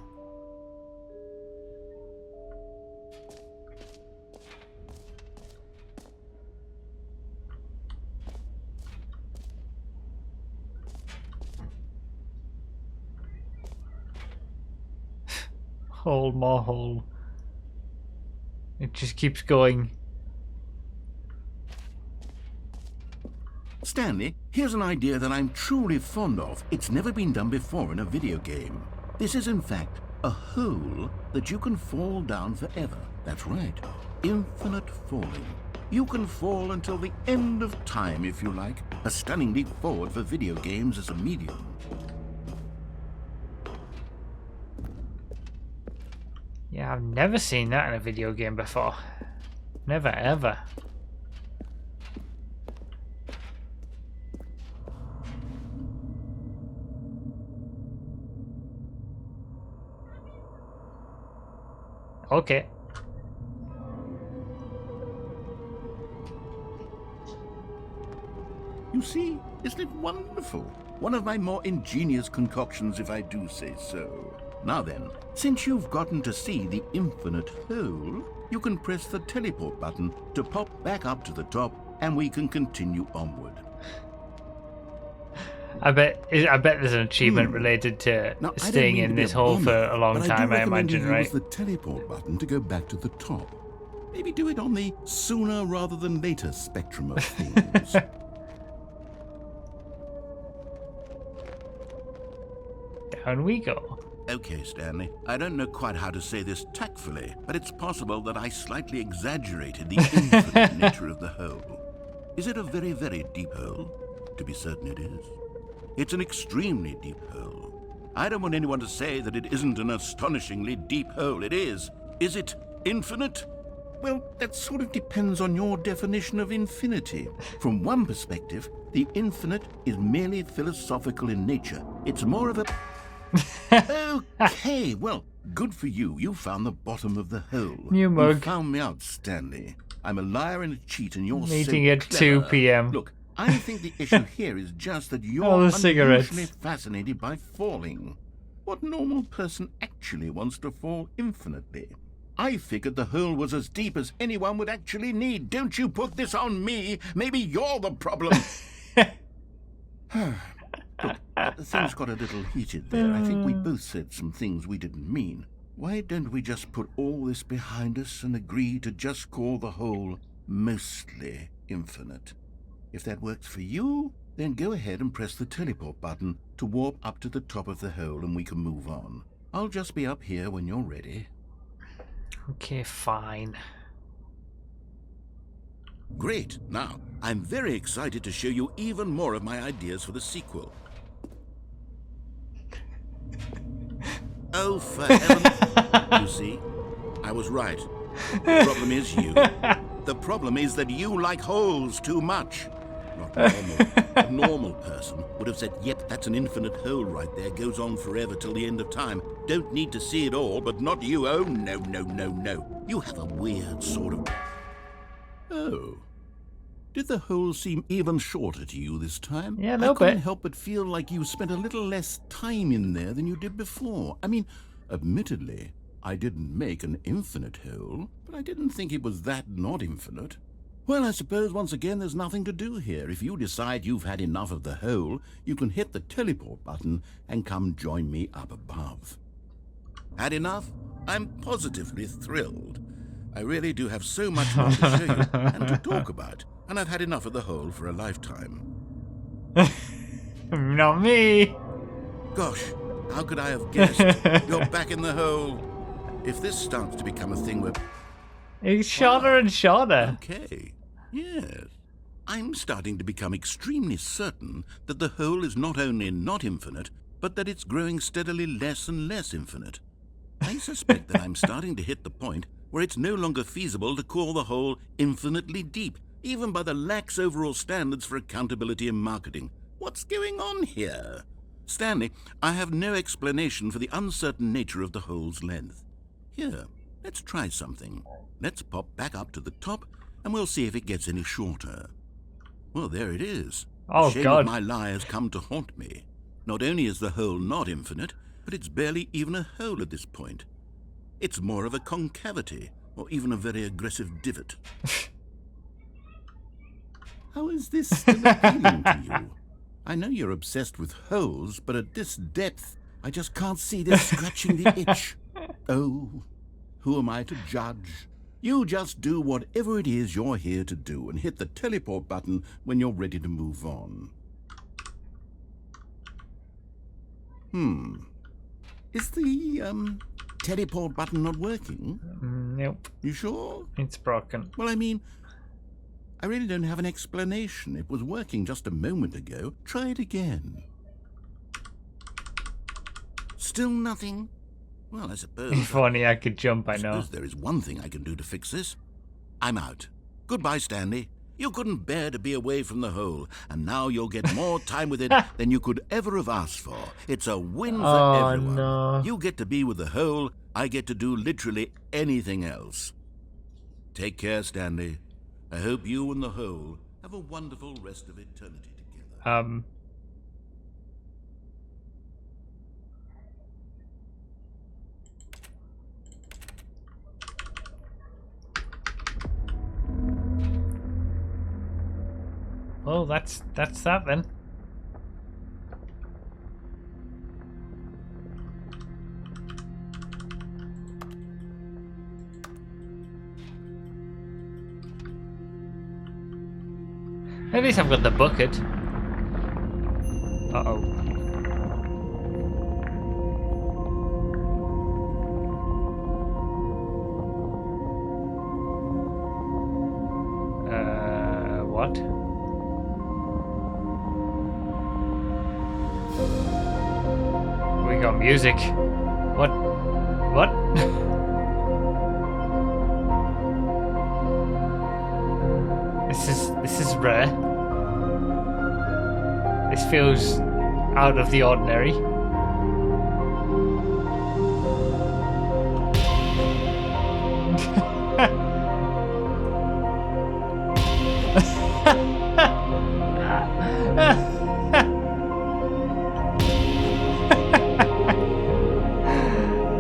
Hole, more hole. It just keeps going. Stanley, here's an idea that I'm truly fond of. It's never been done before in a video game. This is, in fact, a hole that you can fall down forever. That's right. Infinite falling. You can fall until the end of time, if you like. A stunning leap forward for video games as a medium. Yeah, I've never seen that in a video game before. Never, ever. Okay. You see, isn't it wonderful? One of my more ingenious concoctions, if I do say so. Now then, since you've gotten to see the infinite hole, you can press the teleport button to pop back up to the top, and we can continue onward. I bet there's an achievement related to Now, I don't staying mean in to be this a hole bomber, for a long but time, I do recommend imagine, you right? use the teleport button to go back to the top. Maybe do it on the sooner rather than later spectrum of things. Down we go. Okay, Stanley. I don't know quite how to say this tactfully, but it's possible that I slightly exaggerated the infinite nature of the hole. Is it a very, very deep hole? To be certain it is. It's an extremely deep hole. I don't want anyone to say that it isn't an astonishingly deep hole. It is. Is it infinite? Well, that sort of depends on your definition of infinity. From one perspective, the infinite is merely philosophical in nature. It's more of a... Okay, well, good for you. You found the bottom of the hole. New mug. You found me out, Stanley. I'm a liar and a cheat, and you're Meeting so at clever. 2 p.m. Look, I think the issue here is just that you're Oh, the cigarettes. unusually fascinated by falling. What normal person actually wants to fall infinitely? I figured the hole was as deep as anyone would actually need. Don't you put this on me. Maybe you're the problem. Look, things got a little heated there. I think we both said some things we didn't mean. Why don't we just put all this behind us and agree to just call the hole mostly infinite? If that works for you, then go ahead and press the teleport button to warp up to the top of the hole and we can move on. I'll just be up here when you're ready. Okay, fine. Great. Now, I'm very excited to show you even more of my ideas for the sequel. Oh, for heaven. You see, I was right. The problem is you. The problem is that you like holes too much. Not normal. A normal person would have said, yep, that's an infinite hole right there. Goes on forever till the end of time. Don't need to see it all, but not you. Oh, no, no, no, no. You have a weird sort of... Oh. Did the hole seem even shorter to you this time? Yeah, a I little couldn't bit. help but feel like you spent a little less time in there than you did before. I mean, admittedly, I didn't make an infinite hole, but I didn't think it was that not infinite. Well, I suppose once again there's nothing to do here. If you decide you've had enough of the hole, you can hit the teleport button and come join me up above. Had enough? I'm positively thrilled. I really do have so much more to show you and to talk about, and I've had enough of the hole for a lifetime. Not me. Gosh, how could I have guessed? You're back in the hole. If this starts to become a thing where... It's shorter and shorter. Okay, yes. I'm starting to become extremely certain that the hole is not only not infinite, but that it's growing steadily less and less infinite. I suspect that I'm starting to hit the point where it's no longer feasible to call the hole infinitely deep, even by the lax overall standards for accountability and marketing. What's going on here? Stanley, I have no explanation for the uncertain nature of the hole's length. Here, let's try something. Let's pop back up to the top, and we'll see if it gets any shorter. Well, there it is. Oh, The shame God. of my lie has come to haunt me. Not only is the hole not infinite, but it's barely even a hole at this point. It's more of a concavity, or even a very aggressive divot. How is this still appealing to you? I know you're obsessed with holes, but at this depth, I just can't see this scratching the itch. Oh, who am I to judge? You just do whatever it is you're here to do and hit the teleport button when you're ready to move on. Is the, teleport button not working? Nope. You sure? It's broken. Well, I mean, I really don't have an explanation. It was working just a moment ago. Try it again. Still nothing? Well, I suppose... If only I could jump, I know. suppose there is one thing I can do to fix this. I'm out. Goodbye, Stanley. You couldn't bear to be away from the hole, and now you'll get more time with it than you could ever have asked for. It's a win for everyone. No. You get to be with the hole, I get to do literally anything else. Take care, Stanley. I hope you and the hole have a wonderful rest of eternity together. Well, that's that then. At least I've got the bucket. Uh-oh. What? We got music. What? What? This is rare. This feels out of the ordinary.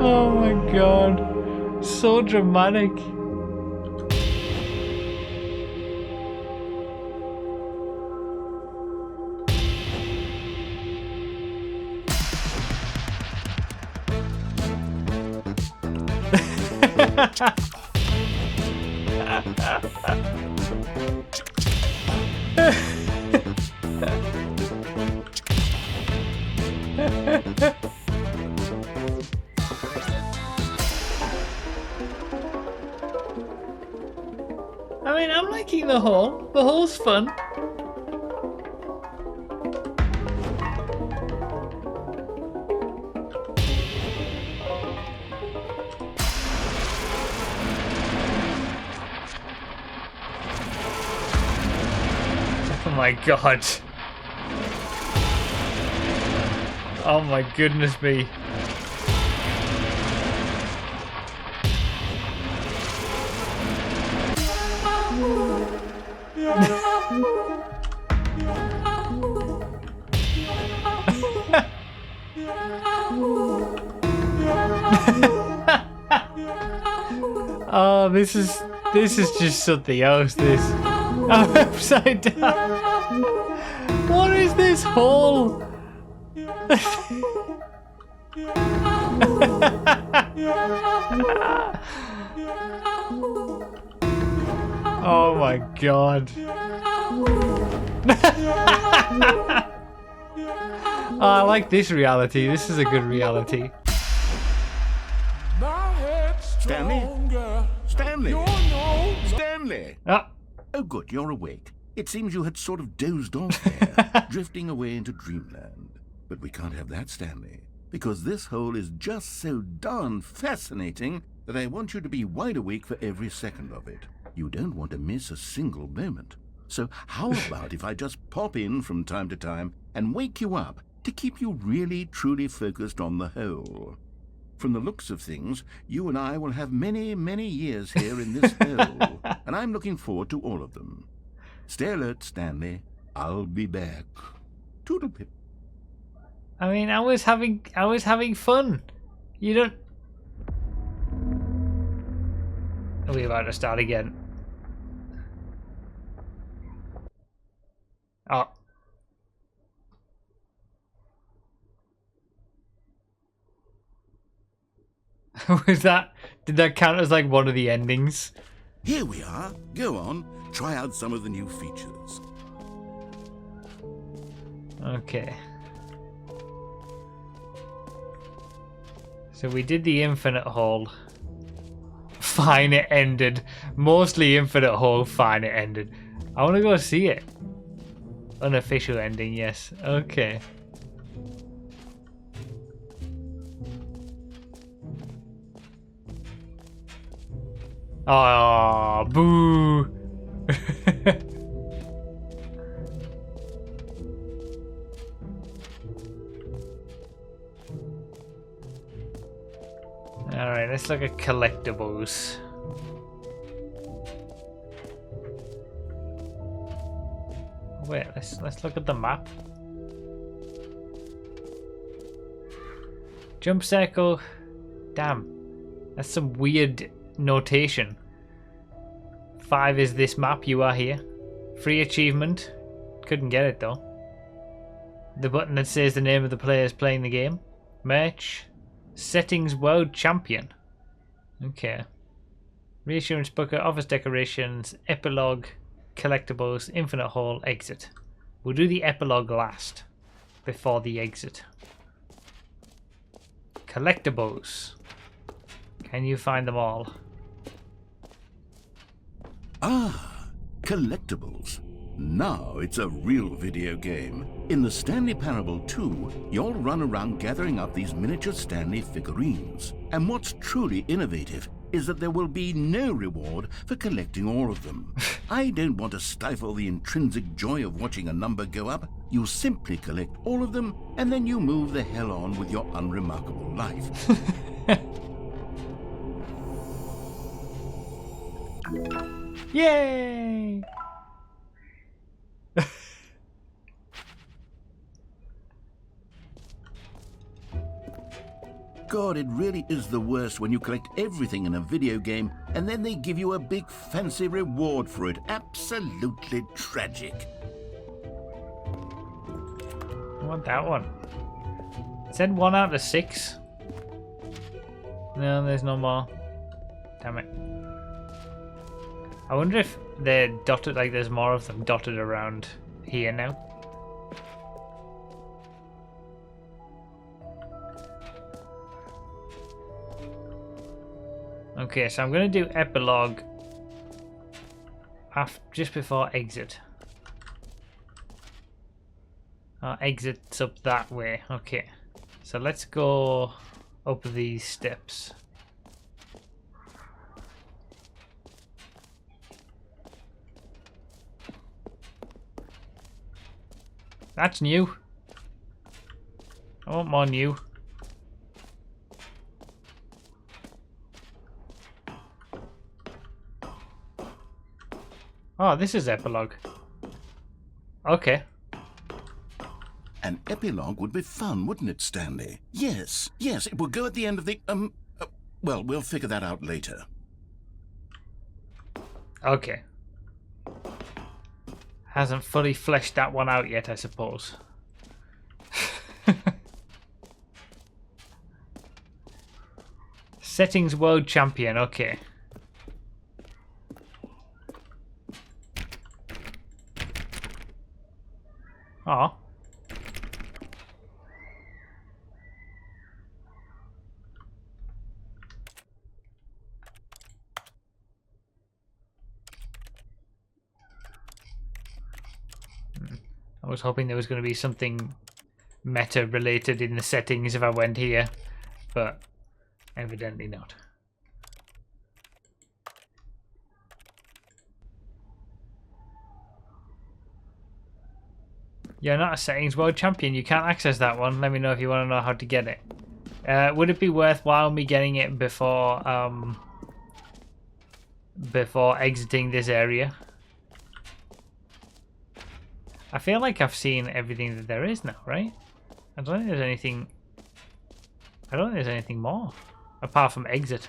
Oh my god. So dramatic. I mean, I'm liking the hole. The hole's fun. Oh my god. Oh my goodness me. Oh, this is just something else. This. I'm upside down. What is this hole? Oh my god. Oh, I like this reality. This is a good reality. Stanley? Stanley? Stanley! Ah. Oh, good, you're awake. It seems you had sort of dozed off there, drifting away into dreamland. But we can't have that, Stanley, because this hole is just so darn fascinating that I want you to be wide awake for every second of it. You don't want to miss a single moment. So how about if I just pop in from time to time and wake you up to keep you really, truly focused on the hole? From the looks of things, you and I will have many, many years here in this hole, and I'm looking forward to all of them. Stay alert, Stanley. I'll be back. Toodlepip. I mean, I was having fun. You don't. Are we about to start again? Oh. Was that? Did that count as like one of the endings? Here we are. Go on, try out some of the new features. Okay. So we did the infinite hole. Fine, it ended. Mostly infinite hole, fine, it ended. I want to go see it. Unofficial ending, yes. Okay. Oh, boo. Alright, let's look at collectibles. Wait, let's look at the map. Jump circle. Damn. That's some weird notation. 5 is this map, you are here. Free achievement. Couldn't get it though. The button that says the name of the players playing the game. Merch. Settings World Champion. Okay. Reassurance bucket, office decorations, epilogue, collectibles, infinite hall, exit. We'll do the epilogue last, before the exit. Collectibles. Can you find them all? Ah, collectibles. Now it's a real video game. In the Stanley Parable 2, you'll run around gathering up these miniature Stanley figurines. And what's truly innovative is that there will be no reward for collecting all of them. I don't want to stifle the intrinsic joy of watching a number go up. You simply collect all of them, and then you move the hell on with your unremarkable life. Yay! God, it really is the worst when you collect everything in a video game and then they give you a big fancy reward for it. Absolutely tragic. I want that one. It said 1 out of 6. No, there's no more. Damn it. I wonder if they're dotted, like there's more of them dotted around here now. Okay, so I'm going to do epilogue just before exit. Exit's up that way. Okay, so let's go up these steps. That's new. I want more new. Oh, this is epilogue. Okay. An epilogue would be fun, wouldn't it, Stanley? Yes, yes, it will go at the end of the, well, we'll figure that out later. Okay. Hasn't fully fleshed that one out yet, I suppose. Settings World Champion, okay. Oh. I was hoping there was going to be something meta related in the settings if I went here, but evidently not. You're not a settings world champion. You can't access that one. Let me know if you want to know how to get it. Would it be worthwhile me getting it before exiting this area? I feel like I've seen everything that there is now, right? I don't think there's anything. I don't think there's anything more apart from exit.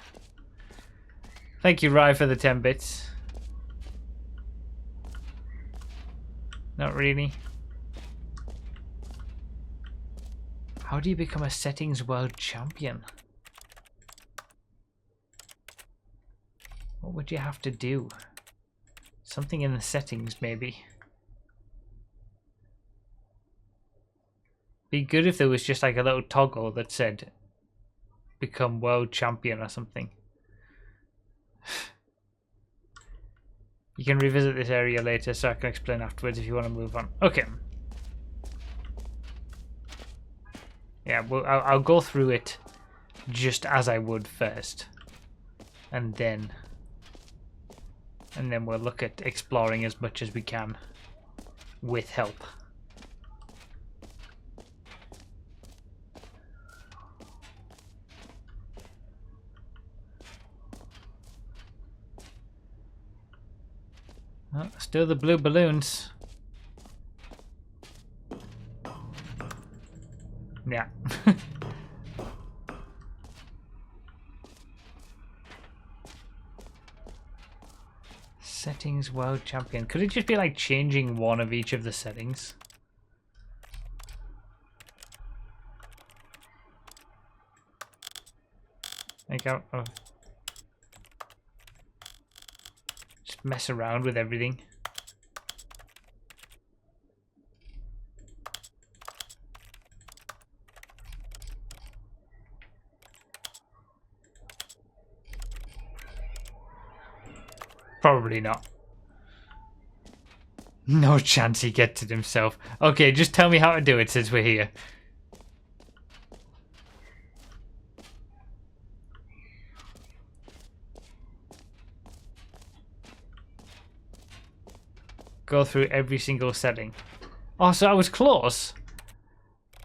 Thank you, Rye, for the 10 bits. Not really. How do you become a settings world champion? What would you have to do? Something in the settings, maybe. Be good if there was just like a little toggle that said become world champion or something. You can revisit this area later, so I can explain afterwards if you want to move on. Okay. Yeah, well, I'll go through it just as I would first, and then we'll look at exploring as much as we can with help. Oh, still the blue balloons. Yeah. Settings world champion. Could it just be like changing one of each of the settings? Like, just mess around with everything. Probably not. No chance he gets it himself. Okay, just tell me how to do it since we're here. Go through every single setting. Oh, so I was close.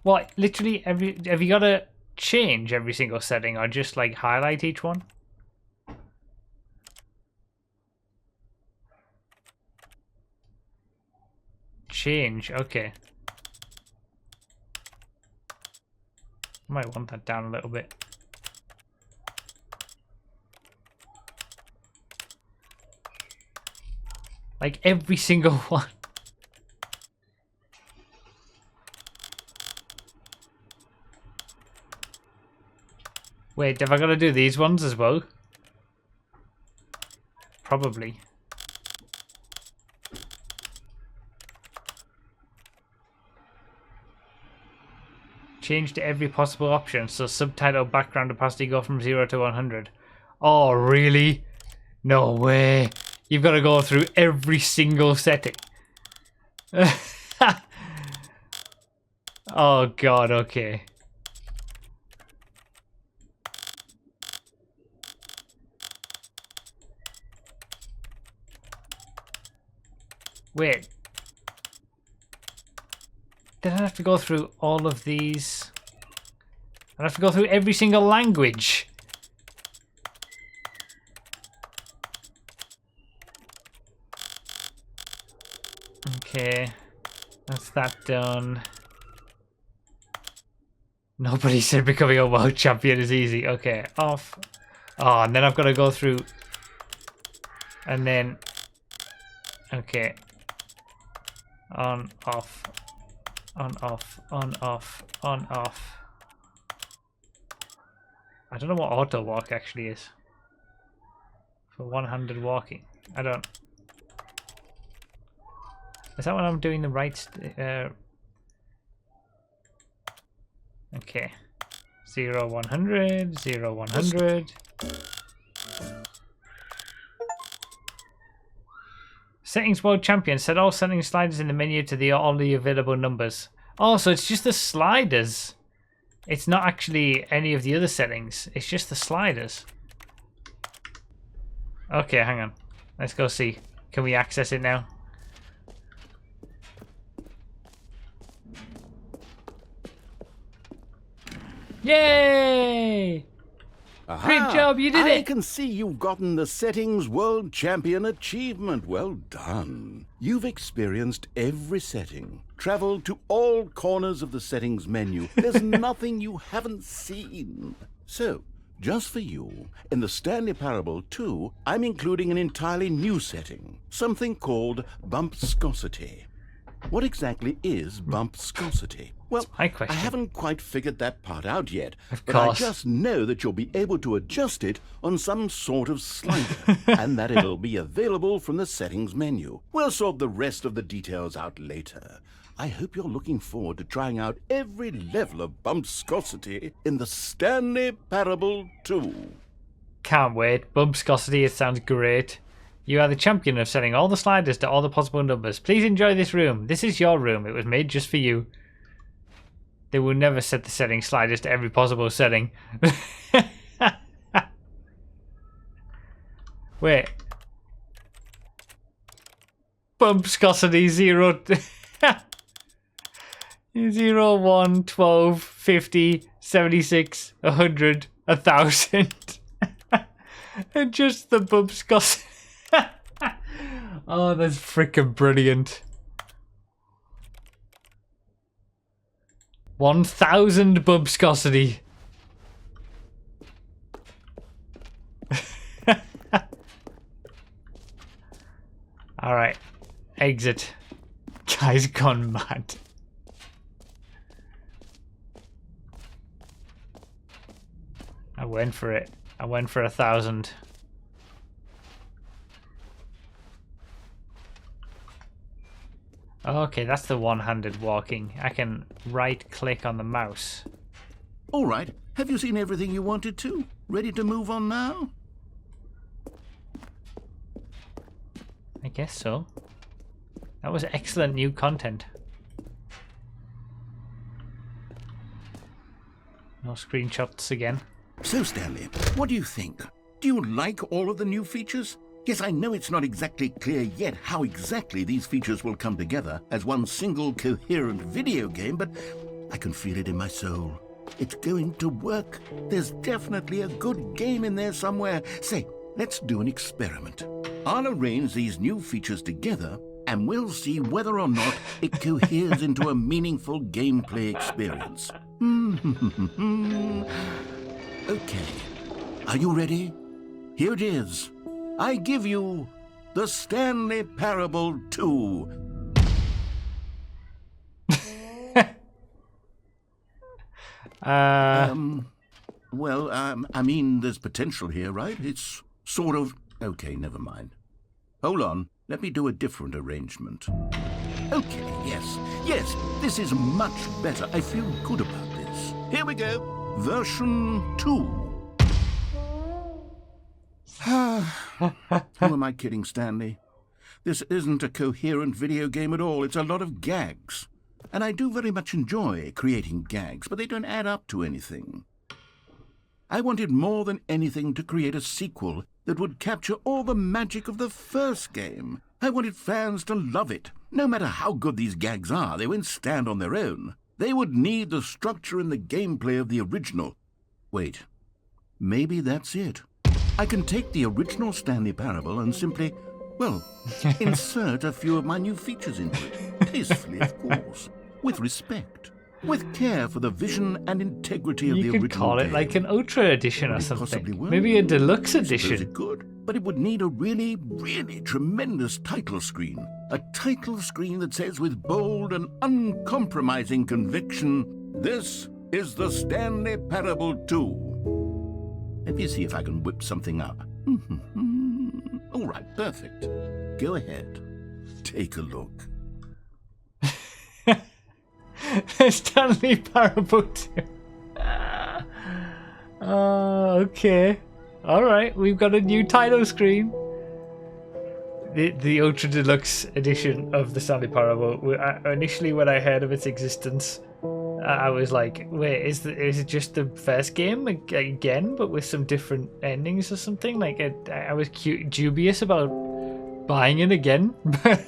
What, literally have you got to change every single setting or just like highlight each one? Change, okay. Might want that down a little bit. Like every single one. Wait, have I got to do these ones as well? Probably. Change to every possible option, so subtitle, background opacity go from 0 to 100. Oh, really? No way. You've got to go through every single setting. Oh god, okay. Wait. Then I have to go through all of these. I have to go through every single language. Okay, that's that done. Nobody said becoming a world champion is easy. Okay, off. Oh, and then I've got to go through. And then. Okay. On, off. On, off. On, off. On, off. I don't know what auto walk actually is. For one-handed walking. I don't. Is that when I'm doing the right? Okay. 0, 100, 0, 100. Settings world champion. Set all setting sliders in the menu to all the available numbers. Oh, so it's just the sliders. It's not actually any of the other settings. It's just the sliders. Okay, hang on. Let's go see. Can we access it now? Yay! Aha! Great job, you did I it! can see you've gotten the Settings World Champion achievement. Well done. You've experienced every setting, traveled to all corners of the settings menu. There's nothing you haven't seen. So, just for you, in the Stanley Parable 2, I'm including an entirely new setting, something called bumpscosity. What exactly is bumpscosity? Well, my I question. haven't quite figured that part out yet, Of but I course. just know that you'll be able to adjust it on some sort of slider, and that it'll be available from the settings menu. We'll sort the rest of the details out later. I hope you're looking forward to trying out every level of bumpscosity in the Stanley Parable 2. Can't wait. Bumpscosity, it sounds great. You are the champion of setting all the sliders to all the possible numbers. Please enjoy this room. This is your room. It was made just for you. They will never set the setting sliders to every possible setting. Wait. Bumpscosity 0, 0, 1, 12, 50, 76, 100, 1,000. And just the bumpscosity. Oh, that's freaking brilliant. 1,000 bumpscosity. Alright. Exit. Guy's gone mad. I went for it. I went for 1,000. Okay, that's the one-handed walking. I can right-click on the mouse. All right, have you seen everything you wanted to? Ready to move on now? I guess so. That was excellent new content. No screenshots again. So, Stanley, what do you think? Do you like all of the new features? Yes, I know it's not exactly clear yet how exactly these features will come together as one single coherent video game, but I can feel it in my soul. It's going to work. There's definitely a good game in there somewhere. Say, let's do an experiment. I'll arrange these new features together, and we'll see whether or not it coheres into a meaningful gameplay experience. Okay, are you ready? Here it is. I give you the Stanley Parable 2. I mean, there's potential here, right? It's sort of... Okay, never mind. Hold on, let me do a different arrangement. Okay, yes, this is much better. I feel good about this. Here we go. Version 2. Who am I kidding, Stanley? This isn't a coherent video game at all. It's a lot of gags. And I do very much enjoy creating gags, but they don't add up to anything. I wanted more than anything to create a sequel that would capture all the magic of the first game. I wanted fans to love it. No matter how good these gags are, they won't stand on their own. They would need the structure and the gameplay of the original. Wait, maybe that's it. I can take the original Stanley Parable and simply, well, insert a few of my new features into it. Tastefully, of course. With respect. With care for the vision and integrity of the original game. You could call it like an Ultra Edition or something. Well. Maybe a Deluxe I suppose Edition. it could, but it would need a really, really tremendous title screen. A title screen that says with bold and uncompromising conviction, "This is the Stanley Parable 2." Let me see if I can whip something up. All right, perfect. Go ahead. Take a look. Stanley Parable 2. Okay. Alright, we've got a new title screen. The Ultra Deluxe edition of the Stanley Parable. Initially, when I heard of its existence, I was like, wait, is it just the first game again, but with some different endings or something? Like, I was dubious about buying it again, but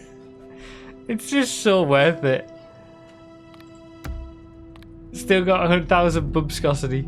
it's just so worth it. Still got 100,000 bumpscosity.